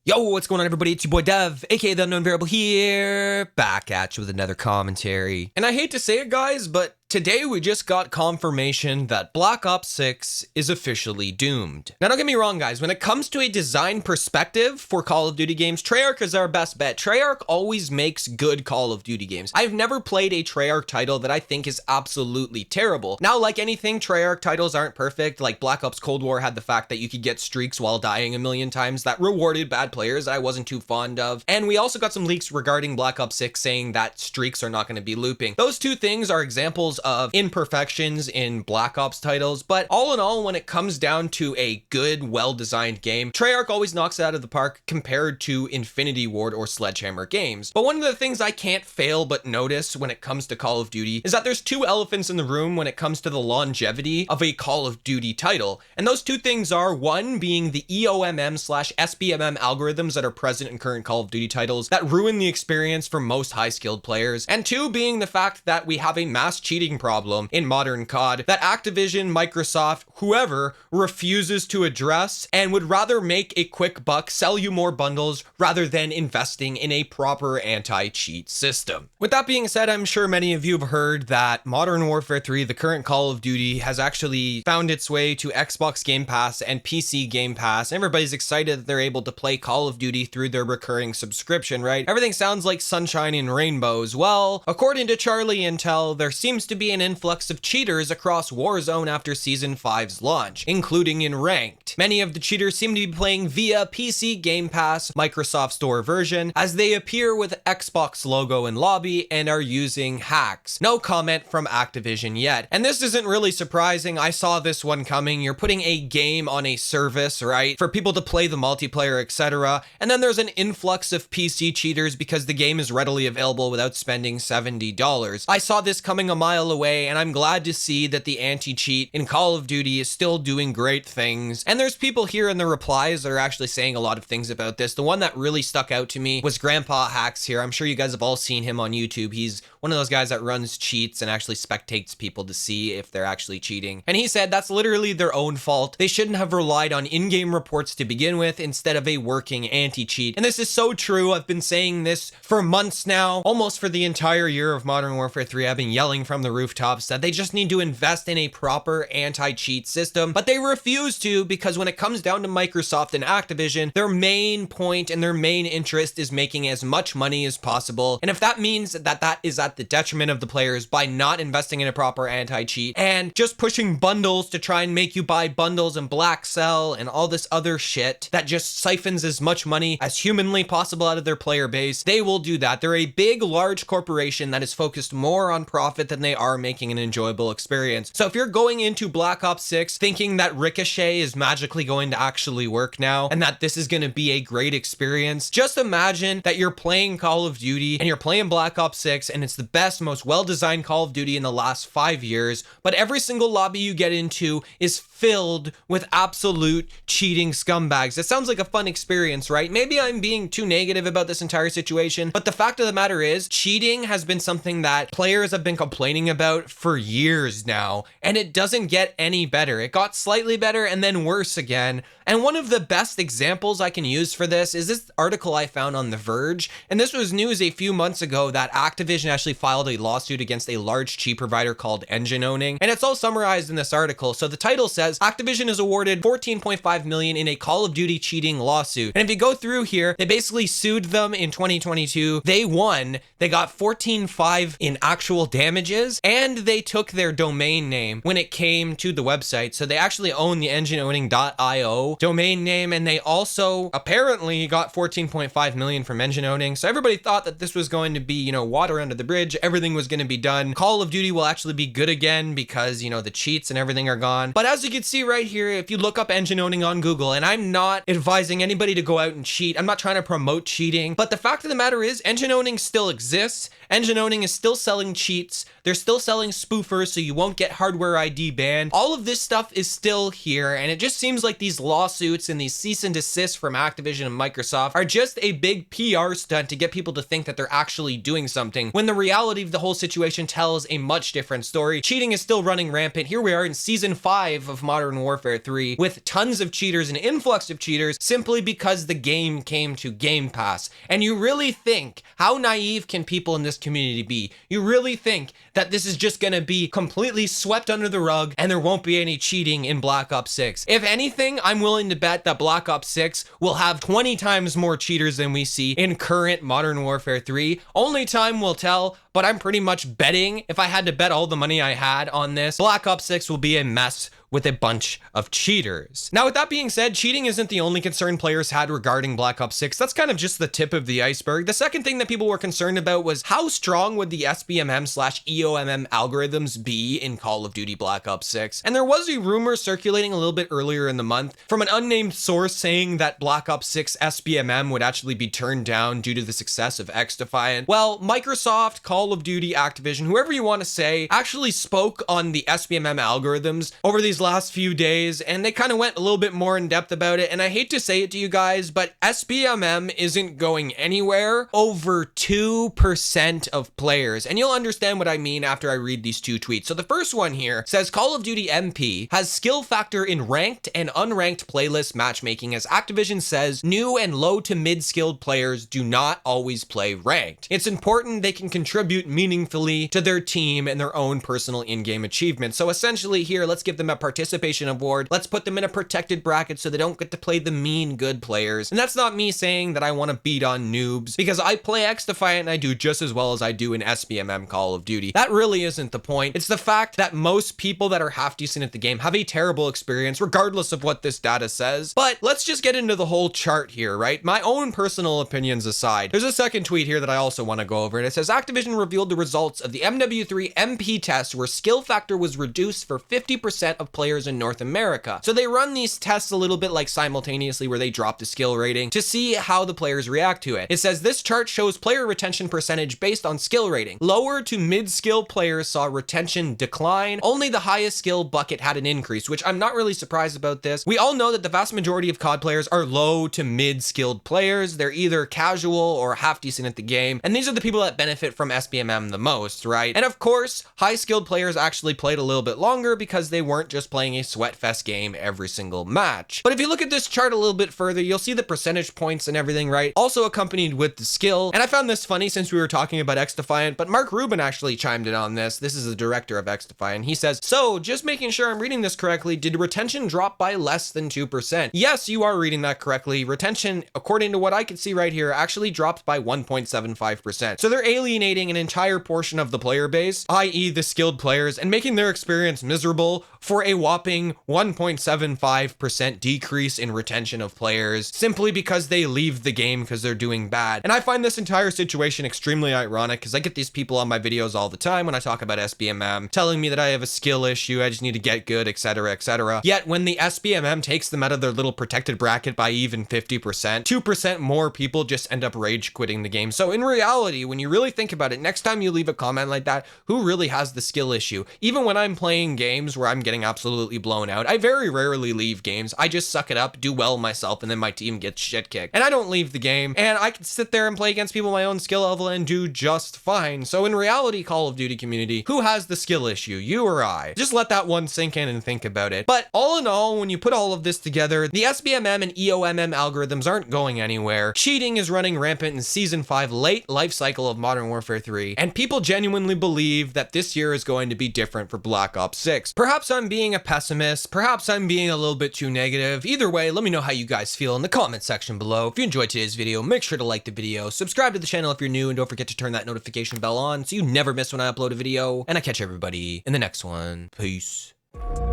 Yo, what's going on, everybody? It's your boy Dev, aka the Unknown Variable here, back at you with another commentary. And I hate to say it, guys, but today we just got confirmation that Black Ops 6 is officially doomed. Now, don't get me wrong, guys. When it comes to a design perspective for Call of Duty games, Treyarch is our best bet. Treyarch always makes good Call of Duty games. I've never played a Treyarch title that I think is absolutely terrible. Now, like anything, Treyarch titles aren't perfect. Like Black Ops Cold War had the fact that you could get streaks while dying a million times that rewarded bad players that I wasn't too fond of. And we also got some leaks regarding Black Ops 6 saying that streaks are not going to be looping. Those two things are examples of imperfections in Black Ops titles, but all in all, when it comes down to a good, well-designed game, Treyarch always knocks it out of the park compared to Infinity Ward or Sledgehammer games. But one of the things I can't fail but notice when it comes to Call of Duty is that there's two elephants in the room when it comes to the longevity of a Call of Duty title. And those two things are, one being the EOMM/SBMM algorithms that are present in current Call of Duty titles that ruin the experience for most high-skilled players, and two being the fact that we have a mass cheating problem in modern COD that Activision, Microsoft, whoever refuses to address and would rather make a quick buck, sell you more bundles rather than investing in a proper anti-cheat system. With that being said, I'm sure many of you have heard that Modern Warfare 3, the current Call of Duty, has actually found its way to Xbox Game Pass and PC Game Pass. Everybody's excited that they're able to play Call of Duty through their recurring subscription, right? Everything sounds like sunshine and rainbows. Well, according to Charlie Intel, there seems to be an influx of cheaters across Warzone after Season 5's launch, including in Ranked. Many of the cheaters seem to be playing via PC Game Pass, Microsoft Store version, as they appear with Xbox logo in lobby and are using hacks. No comment from Activision yet. And this isn't really surprising. I saw this one coming. You're putting a game on a service, right, for people to play the multiplayer, etc. And then there's an influx of PC cheaters because the game is readily available without spending $70. I saw this coming a mile away, and I'm glad to see that the anti-cheat in Call of Duty is still doing great things. And there's people here in the replies that are actually saying a lot of things about this. The one that really stuck out to me was Grandpa Hacks here. I'm sure you guys have all seen him on YouTube. He's one of those guys that runs cheats and actually spectates people to see if they're actually cheating. And he said that's literally their own fault. They shouldn't have relied on in-game reports to begin with instead of a working anti-cheat. And this is so true. I've been saying this for months now, almost for the entire year of Modern Warfare 3. I've been yelling from the rooftops that they just need to invest in a proper anti-cheat system, but they refuse to, because when it comes down to Microsoft and Activision, their main point and their main interest is making as much money as possible. And if that means that that is at the detriment of the players by not investing in a proper anti-cheat and just pushing bundles to try and make you buy bundles and black sell and all this other shit that just siphons as much money as humanly possible out of their player base, they will do that. They're a big, large corporation that is focused more on profit than they are making an enjoyable experience. So if you're going into Black Ops 6 thinking that Ricochet is magically going to actually work now and that this is going to be a great experience, just imagine that you're playing Call of Duty and you're playing Black Ops 6 and it's the best, most well-designed Call of Duty in the last 5 years, but every single lobby you get into is filled with absolute cheating scumbags. It sounds like a fun experience, right? Maybe I'm being too negative about this entire situation, but the fact of the matter is cheating has been something that players have been complaining about for years now, and it doesn't get any better. It got slightly better and then worse again. And one of the best examples I can use for this is this article I found on The Verge. And this was news a few months ago that Activision actually filed a lawsuit against a large cheat provider called Engine Owning. And it's all summarized in this article. So the title says, Activision is awarded $14.5 million in a Call of Duty cheating lawsuit. And if you go through here, they basically sued them in 2022. They won. They got $14.5 in actual damages, and they took their domain name when it came to the website. So they actually own the engineowning.io domain name, and they also apparently got $14.5 million from Engine Owning. So everybody thought that this was going to be, you know, water under the bridge. Everything was going to be done. Call of Duty will actually be good again because, you know, the cheats and everything are gone. But as you can see right here, if you look up Engine Owning on Google, and I'm not advising anybody to go out and cheat. I'm not trying to promote cheating, but the fact of the matter is Engine Owning still exists. Engine Owning is still selling cheats. They're still selling spoofers, so you won't get hardware ID banned. All of this stuff is still here, and it just seems like these lawsuits lawsuits and these cease and desists from Activision and Microsoft are just a big PR stunt to get people to think that they're actually doing something, when the reality of the whole situation tells a much different story. Cheating is still running rampant. Here we are in season 5 of Modern Warfare 3 with tons of cheaters, an influx of cheaters, simply because the game came to Game Pass. And you really think, how naive can people in this community be? You really think that this is just gonna be completely swept under the rug and there won't be any cheating in Black Ops 6. If anything, I'm willing to bet that Black Ops 6 will have 20 times more cheaters than we see in current Modern Warfare 3. Only time will tell, but I'm pretty much betting, if I had to bet all the money I had on this, Black Ops 6 will be a mess with a bunch of cheaters. Now, with that being said, cheating isn't the only concern players had regarding Black Ops 6. That's kind of just the tip of the iceberg. The second thing that people were concerned about was how strong would the SBMM/EOMM algorithms be in Call of Duty Black Ops 6. And there was a rumor circulating a little bit earlier in the month from an unnamed source saying that Black Ops 6 SBMM would actually be turned down due to the success of XDefiant. Well, Microsoft, Call of Duty, Activision, whoever you want to say, actually spoke on the SBMM algorithms over these last few days, and they kind of went a little bit more in depth about it. And I hate to say it to you guys, but SBMM isn't going anywhere over 2% of players. And you'll understand what I mean after I read these two tweets. So the first one here says Call of Duty MP has skill factor in ranked and unranked playlist matchmaking, as Activision says new and low to mid skilled players do not always play ranked. It's important they can contribute meaningfully to their team and their own personal in-game achievements. So essentially here, let's give them a participation award. Let's put them in a protected bracket so they don't get to play the mean good players. And that's not me saying that I want to beat on noobs, because I play XDefiant and I do just as well as I do in SBMM Call of Duty. That really isn't the point. It's the fact that most people that are half decent at the game have a terrible experience regardless of what this data says. But let's just get into the whole chart here, right? My own personal opinions aside, there's a second tweet here that I also want to go over, and it says Activision revealed the results of the MW3 MP test where skill factor was reduced for 50% of players in North America. So they run these tests a little bit like simultaneously, where they drop the skill rating to see how the players react to it. It says this chart shows player retention percentage based on skill rating. Lower to mid skill players saw retention decline. Only the highest skill bucket had an increase, which I'm not really surprised about this. We all know that the vast majority of COD players are low to mid skilled players. They're either casual or half decent at the game, and these are the people that benefit from SBMM the most, right? And of course, high skilled players actually played a little bit longer because they weren't just playing a sweatfest game every single match. But if you look at this chart a little bit further, you'll see the percentage points and everything, right? Also accompanied with the skill. And I found this funny since we were talking about XDefiant, but Mark Rubin actually chimed in on this. This is the director of XDefiant. He says, so just making sure I'm reading this correctly, did retention drop by less than 2%? Yes, you are reading that correctly. Retention, according to what I can see right here, actually dropped by 1.75%. So they're alienating an entire portion of the player base, i.e. the skilled players, and making their experience miserable for a whopping 1.75% decrease in retention of players simply because they leave the game because they're doing bad. And I find this entire situation extremely ironic because I get these people on my videos all the time when I talk about SBMM telling me that I have a skill issue, I just need to get good, etc, etc. Yet when the SBMM takes them out of their little protected bracket by even 50%, 2% more people just end up rage quitting the game. So in reality, when you really think about it, next time you leave a comment like that, who really has the skill issue? Even when I'm playing games where I'm getting absolutely blown out, I very rarely leave games. I just suck it up, do well myself, and then my team gets shit kicked. And I don't leave the game, and I can sit there and play against people my own skill level and do just fine. So in reality, Call of Duty community, who has the skill issue, you or I? Just let that one sink in and think about it. But all in all, when you put all of this together, the SBMM and EOMM algorithms aren't going anywhere. Cheating is running rampant in Season 5 late life cycle of Modern Warfare 3, and people genuinely believe that this year is going to be different for Black Ops 6. Perhaps I'm being a pessimist, perhaps I'm being a little bit too negative. Either way, let me know how you guys feel in the comment section below. If you enjoyed today's video, make sure to like the video, subscribe to the channel if you're new, and don't forget to turn that notification bell on so you never miss when I upload a video. And I catch everybody in the next one. Peace.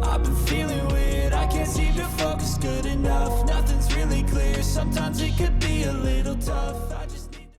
I've been feeling weird, I can't seem to focus good enough. Nothing's really clear, sometimes it could be a little tough.